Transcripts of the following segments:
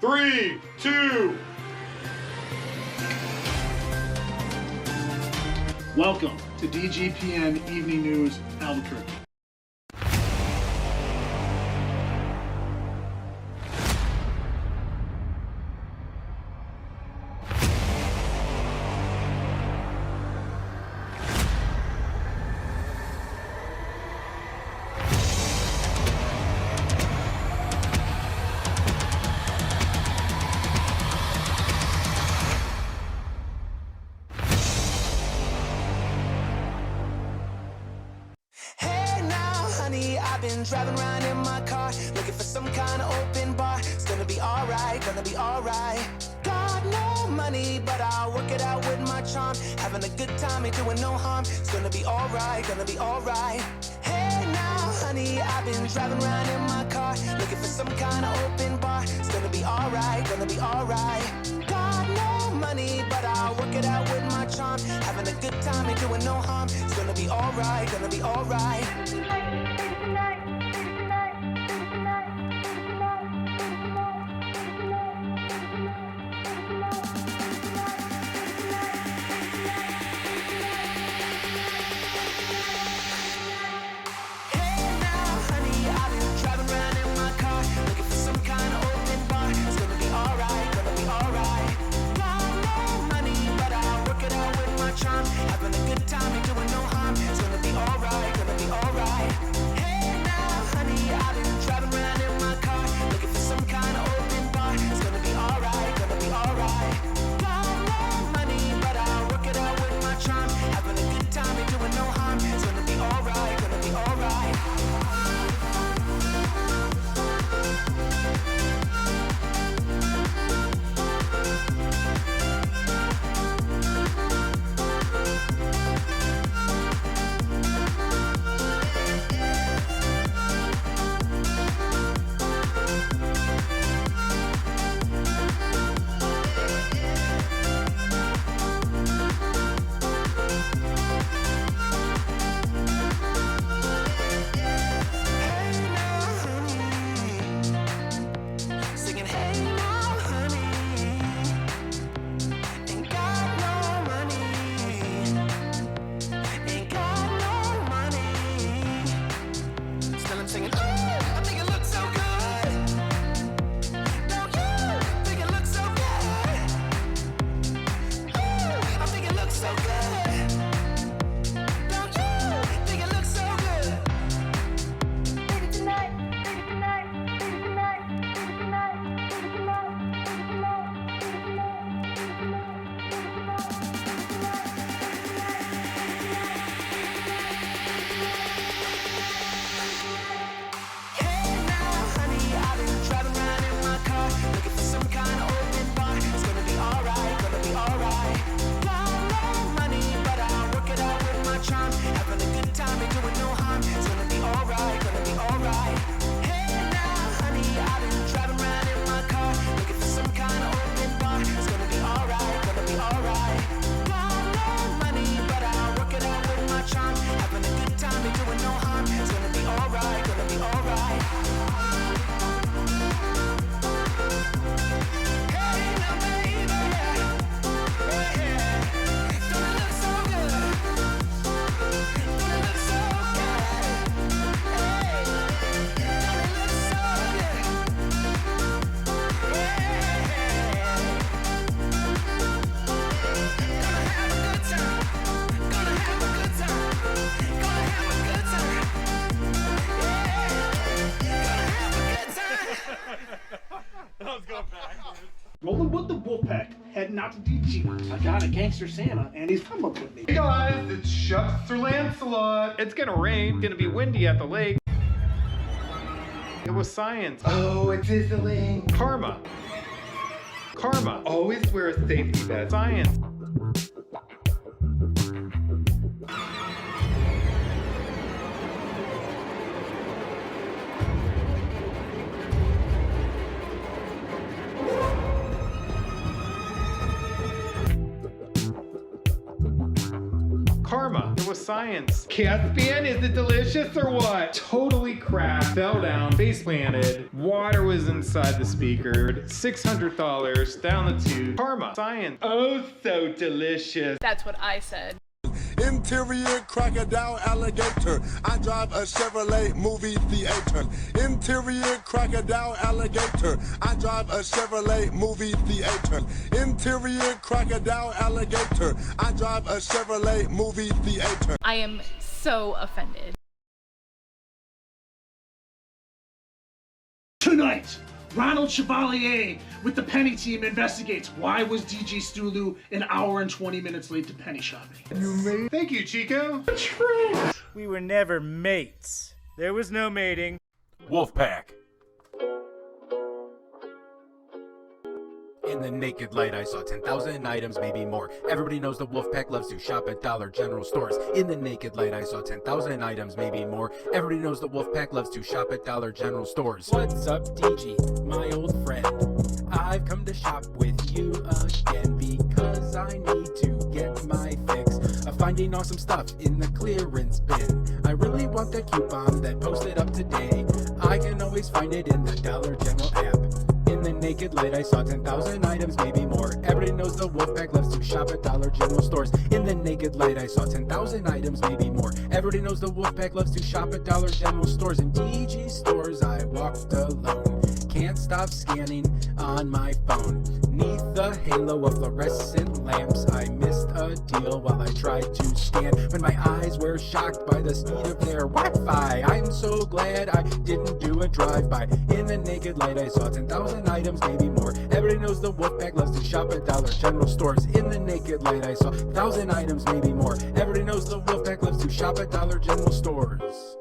3, 2. Welcome to DGPN Evening News Albuquerque. I've been driving around in my car, looking for some kind of open bar. It's gonna be alright, gonna be alright. Got no money, but I'll work it out with my charm. Having a good time, ain't doing no harm. It's gonna be alright, gonna be alright. Hey now, honey, I've been driving around in my car, looking for some kind of open bar. It's gonna be alright, gonna be alright. Got no money, but I'll work it out with my charm. Having a good time, ain't doing no harm. It's gonna be alright, gonna be alright. Having a good time, ain't doing no harm. It's gonna be alright, gonna be alright. Hey now, honey, I've been driving around in my car, looking for some kind of open bar. It's gonna be alright, gonna be alright. Got no money, but I'll work it out with my charm. Having a good time, ain't doing no harm. It's gonna be alright, gonna be alright. Rolling with the WOLFPACK, heading out to DG. I got a gangster Santa, and he's come up with me. Hey guys, it's Chef Sir Lancelot. It's gonna rain, gonna be windy at the lake. It was science. Oh, it's sizzling. Karma. Karma. Always wear a safety vest. Science. Karma. It was science. Caspian, is it delicious or what? Totally crashed, fell down, face planted. Water was inside the speaker. $600 down the tube. Karma, science. Oh, so delicious. That's what I said. Interior crocodile alligator. I drive a Chevrolet movie theater. Interior crocodile alligator. I drive a Chevrolet movie theater. Interior crocodile alligator. I drive a Chevrolet movie theater. I am so offended. Tonight, Ronald Chevalier with the Penny team investigates why was DJ Stulu an hour and 20 minutes late to penny shopping. Thank you, Chico. We were never mates. There was no mating. WOLFPACK. In the naked light, I saw 10,000 items, maybe more. Everybody knows the WOLFPACK loves to shop at Dollar General stores. In the naked light, I saw 10,000 items, maybe more. Everybody knows the WOLFPACK loves to shop at Dollar General stores. What's up, DG, my old friend? I've come to shop with you again because I need to get my fix of finding awesome stuff in the clearance bin. I really want the coupon that posted up today. I can always find it in the Dollar General app. In the naked light, I saw 10,000 items, maybe more. Everybody knows the WOLFPACK loves to shop at Dollar General stores. In the naked light, I saw 10,000 items, maybe more. Everybody knows the WOLFPACK loves to shop at Dollar General stores. In DG stores, I walked alone. Can't stop scanning on my phone. Neath the halo of fluorescent lamps, I missed a deal while I tried to scan. When my eyes were shocked by the speed of their Wi-Fi, I'm so glad I didn't do a drive-by. In the naked light, I saw 10,000 items, maybe more. Everybody knows the WOLFPACK loves to shop at Dollar General stores. In the naked light, I saw 1,000 items, maybe more. Everybody knows the WOLFPACK loves to shop at Dollar General stores.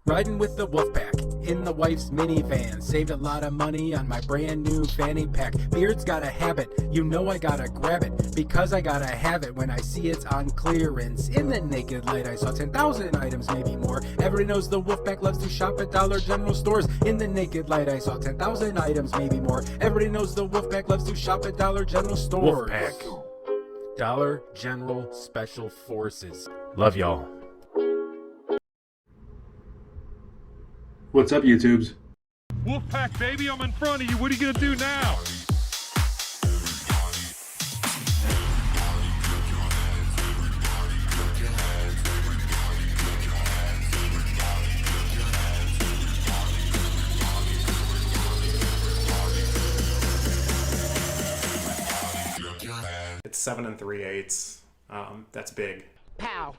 Riding with the WOLFPACK in the wife's minivan. Saved a lot of money on my brand new fanny pack. Beard's got a habit, you know I gotta grab it, because I gotta have it when I see it's on clearance. In the naked light, I saw 10,000 items, maybe more. Everybody knows the WOLFPACK loves to shop at Dollar General stores. In the naked light, I saw 10,000 items, maybe more. Everybody knows the WOLFPACK loves to shop at Dollar General stores. WOLFPACK. Dollar General Special Forces. Love y'all. What's up, YouTubes? WOLFPACK, baby, I'm in front of you. What are you gonna do now? It's 7 3/8. That's big. Pow!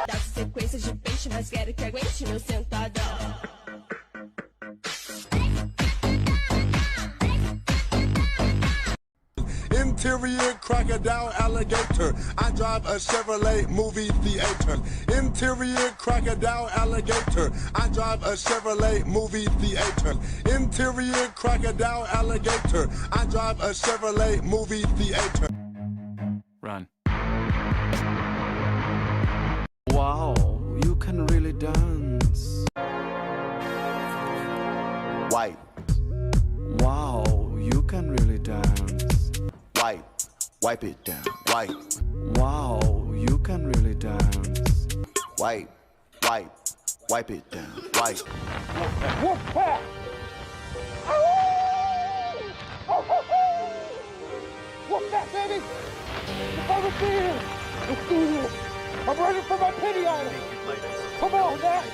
Dá sequência de peixe, mas quero que aguente meu sentadão. Interior crocodile alligator. I drive a Chevrolet movie theater. Interior crocodile alligator. I drive a Chevrolet movie theater. Interior crocodile alligator. I drive a Chevrolet movie theater. Run. Wow, you can really dance. White. Wow, you can really dance. White. Wipe it down. White. Wow, you can really dance. White. Wipe. Wipe it down. White. WOLFPACK! WOLFPACK, baby! It's over here! Let's do this! I'm ready for my penny item! Come on, Matt!